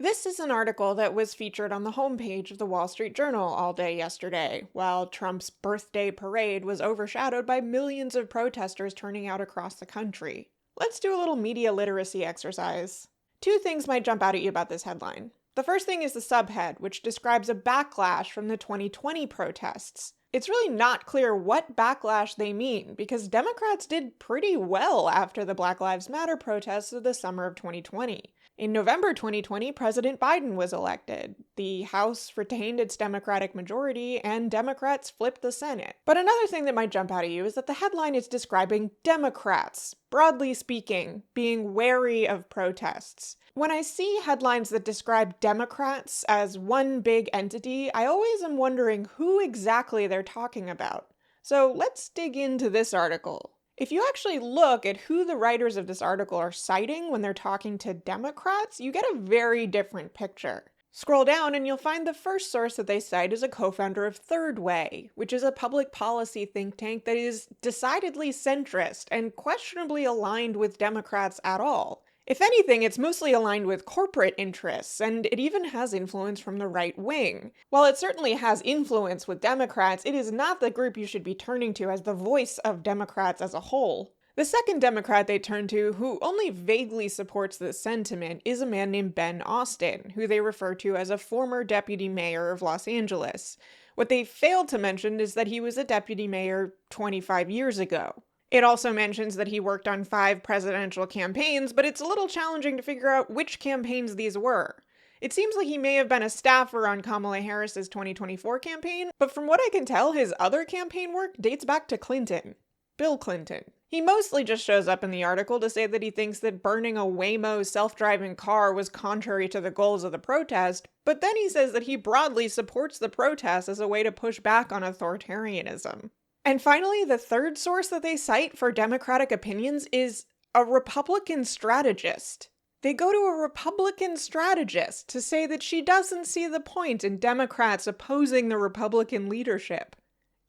This is an article that was featured on the homepage of the Wall Street Journal all day yesterday, while Trump's birthday parade was overshadowed by millions of protesters turning out across the country. Let's do a little media literacy exercise. Two things might jump out at you about this headline. The first thing is the subhead, which describes a backlash from the 2020 protests. It's really not clear what backlash they mean, because Democrats did pretty well after the Black Lives Matter protests of the summer of 2020. In November 2020, President Biden was elected. The House retained its Democratic majority, and Democrats flipped the Senate. But another thing that might jump out at you is that the headline is describing Democrats, broadly speaking, being wary of protests. When I see headlines that describe Democrats as one big entity, I always am wondering who exactly they're talking about. So let's dig into this article. If you actually look at who the writers of this article are citing when they're talking to Democrats, you get a very different picture. Scroll down and you'll find the first source that they cite is a co-founder of Third Way, which is a public policy think tank that is decidedly centrist and questionably aligned with Democrats at all. If anything, it's mostly aligned with corporate interests, and it even has influence from the right wing. While it certainly has influence with Democrats, it is not the group you should be turning to as the voice of Democrats as a whole. The second Democrat they turn to, who only vaguely supports this sentiment, is a man named Ben Austin, who they refer to as a former deputy mayor of Los Angeles. What they failed to mention is that he was a deputy mayor 25 years ago. It also mentions that he worked on 5 presidential campaigns, but it's a little challenging to figure out which campaigns these were. It seems like he may have been a staffer on Kamala Harris's 2024 campaign, but from what I can tell, his other campaign work dates back to Clinton. Bill Clinton. He mostly just shows up in the article to say that he thinks that burning a Waymo self-driving car was contrary to the goals of the protest, but then he says that he broadly supports the protest as a way to push back on authoritarianism. And finally, the third source that they cite for Democratic opinions is a Republican strategist. They go to a Republican strategist to say that she doesn't see the point in Democrats opposing the Republican leadership.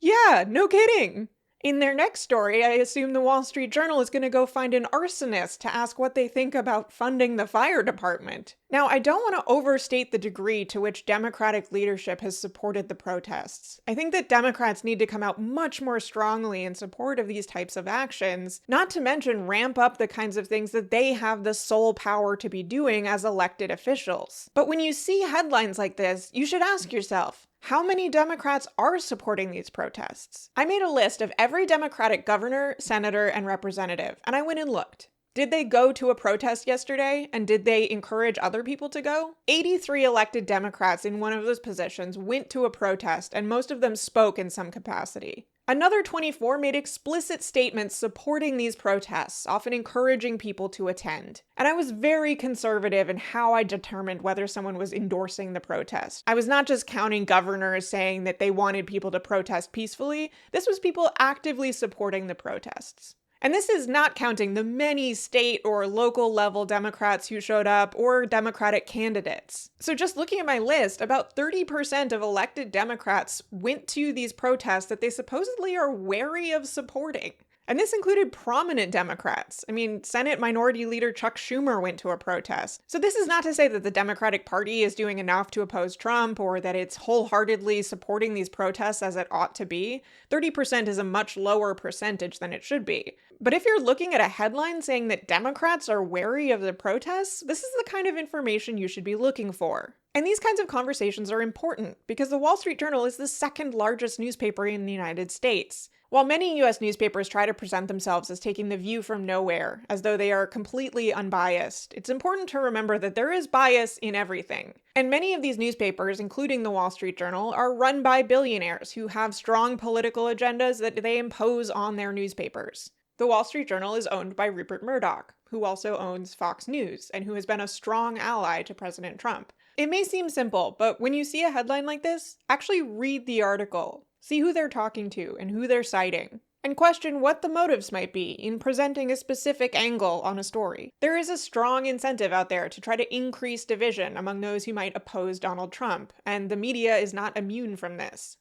Yeah, no kidding! In their next story, I assume the Wall Street Journal is going to go find an arsonist to ask what they think about funding the fire department. Now, I don't want to overstate the degree to which Democratic leadership has supported the protests. I think that Democrats need to come out much more strongly in support of these types of actions, not to mention ramp up the kinds of things that they have the sole power to be doing as elected officials. But when you see headlines like this, you should ask yourself, how many Democrats are supporting these protests? I made a list of every Democratic governor, senator, and representative, and I went and looked. Did they go to a protest yesterday, and did they encourage other people to go? 83 elected Democrats in one of those positions went to a protest, and most of them spoke in some capacity. Another 24 made explicit statements supporting these protests, often encouraging people to attend. And I was very conservative in how I determined whether someone was endorsing the protest. I was not just counting governors saying that they wanted people to protest peacefully. This was people actively supporting the protests. And this is not counting the many state or local level Democrats who showed up or Democratic candidates. So just looking at my list, about 30% of elected Democrats went to these protests that they supposedly are wary of supporting. And this included prominent Democrats. I mean, Senate Minority Leader Chuck Schumer went to a protest. So this is not to say that the Democratic Party is doing enough to oppose Trump or that it's wholeheartedly supporting these protests as it ought to be. 30% is a much lower percentage than it should be. But if you're looking at a headline saying that Democrats are wary of the protests, this is the kind of information you should be looking for. And these kinds of conversations are important because the Wall Street Journal is the second largest newspaper in the United States. While many US newspapers try to present themselves as taking the view from nowhere, as though they are completely unbiased, it's important to remember that there is bias in everything. And many of these newspapers, including the Wall Street Journal, are run by billionaires who have strong political agendas that they impose on their newspapers. The Wall Street Journal is owned by Rupert Murdoch, who also owns Fox News, and who has been a strong ally to President Trump. It may seem simple, but when you see a headline like this, actually read the article. See who they're talking to and who they're citing, and question what the motives might be in presenting a specific angle on a story. There is a strong incentive out there to try to increase division among those who might oppose Donald Trump, and the media is not immune from this.